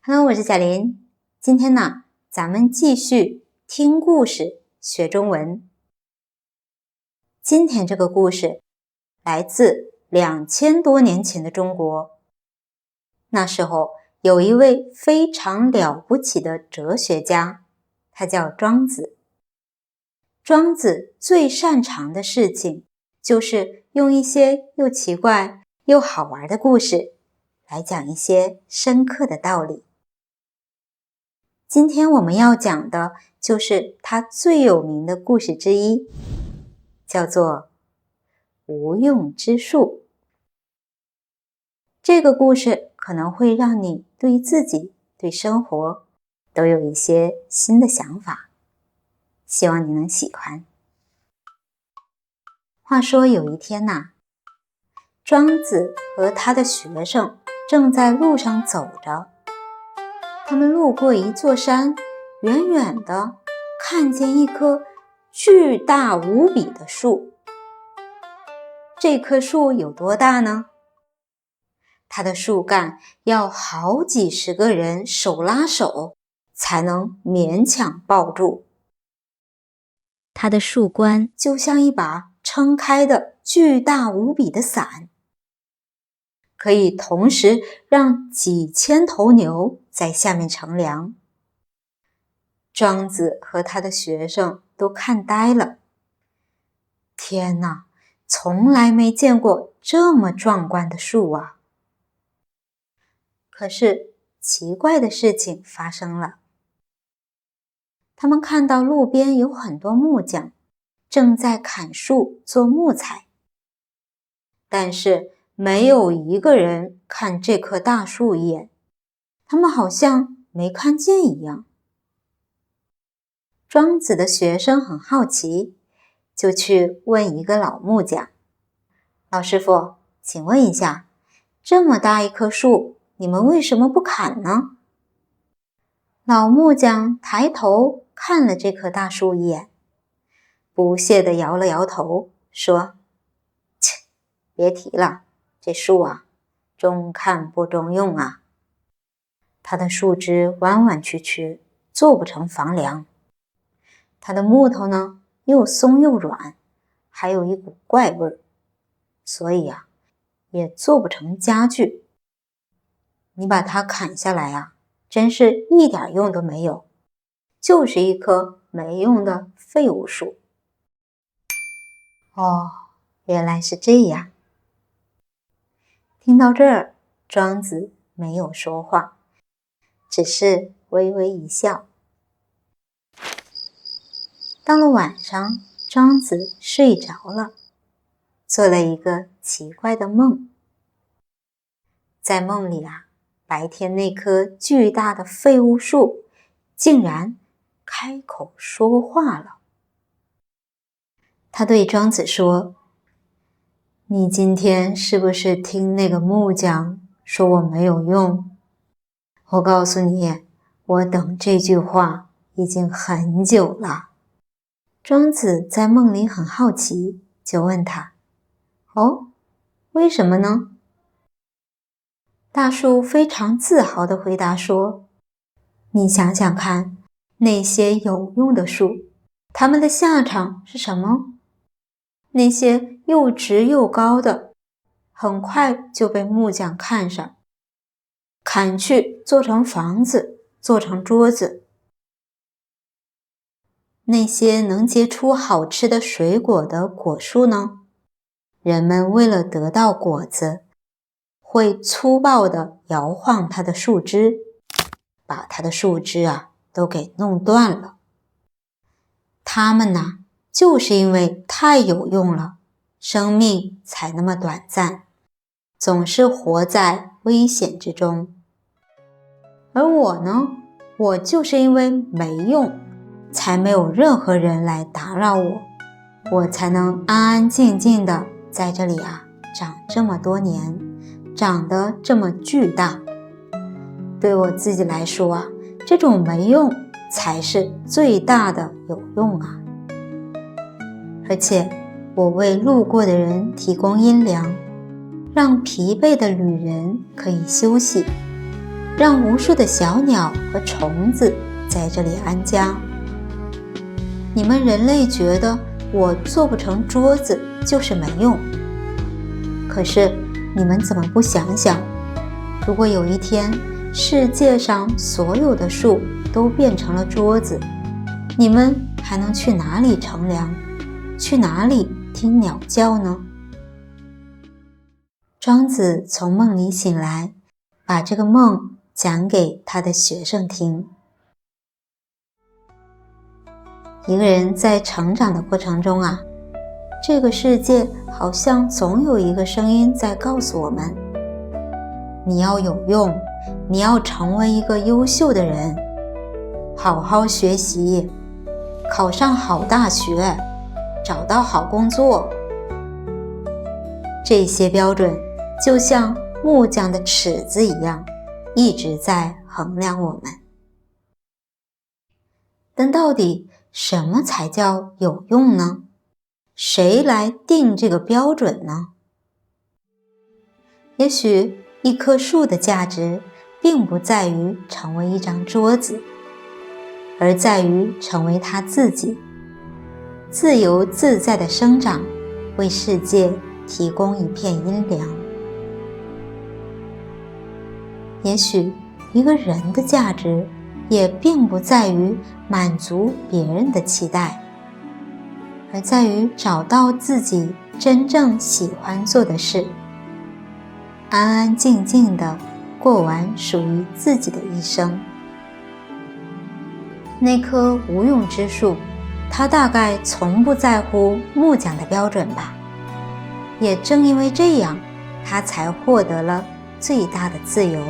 Hello， 我是贾琳。今天呢，咱们继续听故事学中文。今天这个故事来自2000多年前的中国。那时候有一位非常了不起的哲学家，他叫庄子。庄子最擅长的事情就是用一些又奇怪又好玩的故事来讲一些深刻的道理。今天我们要讲的就是他最有名的故事之一，叫做无用之树。这个故事可能会让你对自己、对生活都有一些新的想法，希望你能喜欢。话说有一天呐，庄子和他的学生正在路上走着，他们路过一座山，远远的看见一棵巨大无比的树。这棵树有多大呢？它的树干要好几十个人手拉手才能勉强抱住。它的树冠就像一把撑开的巨大无比的伞，可以同时让几千头牛在下面乘凉。庄子和他的学生都看呆了。天哪，从来没见过这么壮观的树啊！可是奇怪的事情发生了。他们看到路边有很多木匠正在砍树做木材，但是没有一个人看这棵大树一眼，他们好像没看见一样。庄子的学生很好奇，就去问一个老木匠：“老师傅，请问一下，这么大一棵树，你们为什么不砍呢？”老木匠抬头看了这棵大树一眼，不屑地摇了摇头，说：“切，别提了，这树啊，中看不中用啊。它的树枝弯弯曲曲，做不成房梁。它的木头呢，又松又软，还有一股怪味儿，所以啊，也做不成家具。你把它砍下来啊，真是一点用都没有，就是一棵没用的废物树。”哦，原来是这样。听到这儿，庄子没有说话，只是微微一笑。到了晚上，庄子睡着了，做了一个奇怪的梦。在梦里啊，白天那棵巨大的废物树竟然开口说话了。他对庄子说：“你今天是不是听那个木匠说我没有用？我告诉你，我等这句话已经很久了。”庄子在梦里很好奇，就问他：“哦，为什么呢？”大树非常自豪地回答说：“你想想看，那些有用的树，它们的下场是什么？那些又直又高的，很快就被木匠看上，砍去做成房子，做成桌子。那些能结出好吃的水果的果树呢？人们为了得到果子，会粗暴地摇晃它的树枝，把它的树枝啊都给弄断了。它们呢，就是因为太有用了，生命才那么短暂，总是活在危险之中。而我呢，我就是因为没用，才没有任何人来打扰我，我才能安安静静的在这里啊长这么多年，长得这么巨大。对我自己来说啊，这种没用才是最大的有用啊！而且我为路过的人提供阴凉，让疲惫的旅人可以休息。让无数的小鸟和虫子在这里安家。你们人类觉得我做不成桌子就是没用，可是你们怎么不想想，如果有一天世界上所有的树都变成了桌子，你们还能去哪里乘凉？去哪里听鸟叫呢？庄子从梦里醒来，把这个梦讲给他的学生听。一个人在成长的过程中啊，这个世界好像总有一个声音在告诉我们，你要有用，你要成为一个优秀的人，好好学习，考上好大学，找到好工作。这些标准就像木匠的尺子一样，一直在衡量我们。但到底什么才叫有用呢？谁来定这个标准呢？也许一棵树的价值并不在于成为一张桌子，而在于成为它自己，自由自在的生长，为世界提供一片阴凉。也许一个人的价值也并不在于满足别人的期待，而在于找到自己真正喜欢做的事，安安静静地过完属于自己的一生。那棵无用之树，它大概从不在乎木匠的标准吧，也正因为这样，它才获得了最大的自由，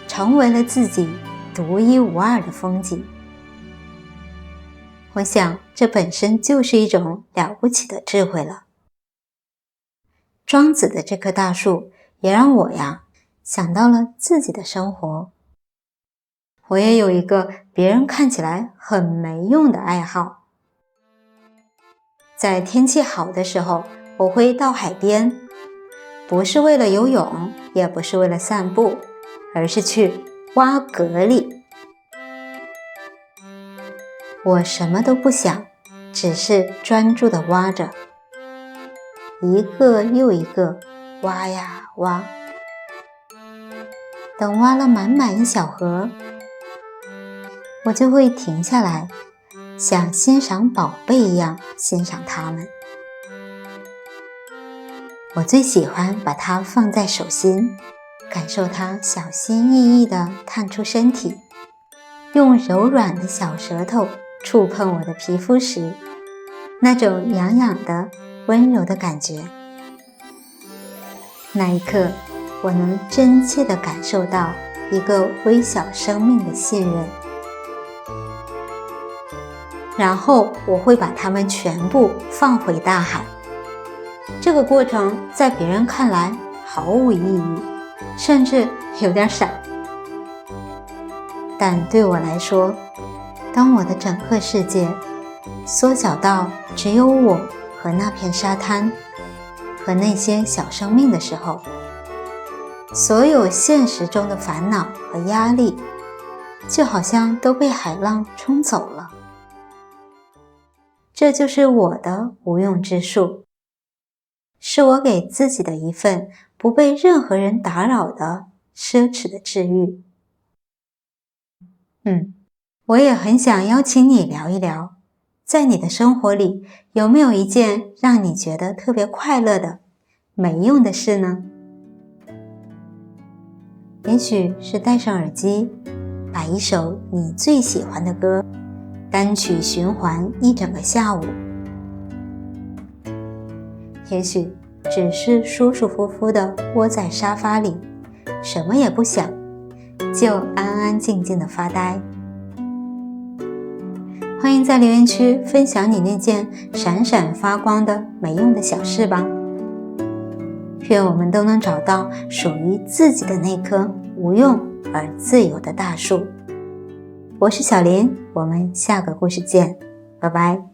成为了自己独一无二的风景。我想这本身就是一种了不起的智慧了。庄子的这棵大树也让我想到了自己的生活。我也有一个别人看起来很没用的爱好。在天气好的时候，我会到海边，不是为了游泳，也不是为了散步，而是去挖蛤蜊。我什么都不想，只是专注地挖着，一个又一个挖呀挖。等挖了满满一小盒，我就会停下来，像欣赏宝贝一样欣赏它们。我最喜欢把它放在手心，感受它小心翼翼地探出身体，用柔软的小舌头触碰我的皮肤时，那种痒痒的温柔的感觉。那一刻，我能真切地感受到一个微小生命的信任。然后我会把它们全部放回大海。这个过程在别人看来毫无意义，甚至有点傻。但对我来说，当我的整个世界缩小到只有我和那片沙滩和那些小生命的时候，所有现实中的烦恼和压力就好像都被海浪冲走了。这就是我的无用之树，是我给自己的一份不被任何人打扰的奢侈的治愈。我也很想邀请你聊一聊，在你的生活里有没有一件让你觉得特别快乐的没用的事呢？也许是戴上耳机，把一首你最喜欢的歌单曲循环一整个下午，也许只是舒舒服服地窝在沙发里，什么也不想，就安安静静地发呆。欢迎在留言区分享你那件闪闪发光的没用的小事吧。愿我们都能找到属于自己的那棵无用而自由的大树。我是小林，我们下个故事见，拜拜。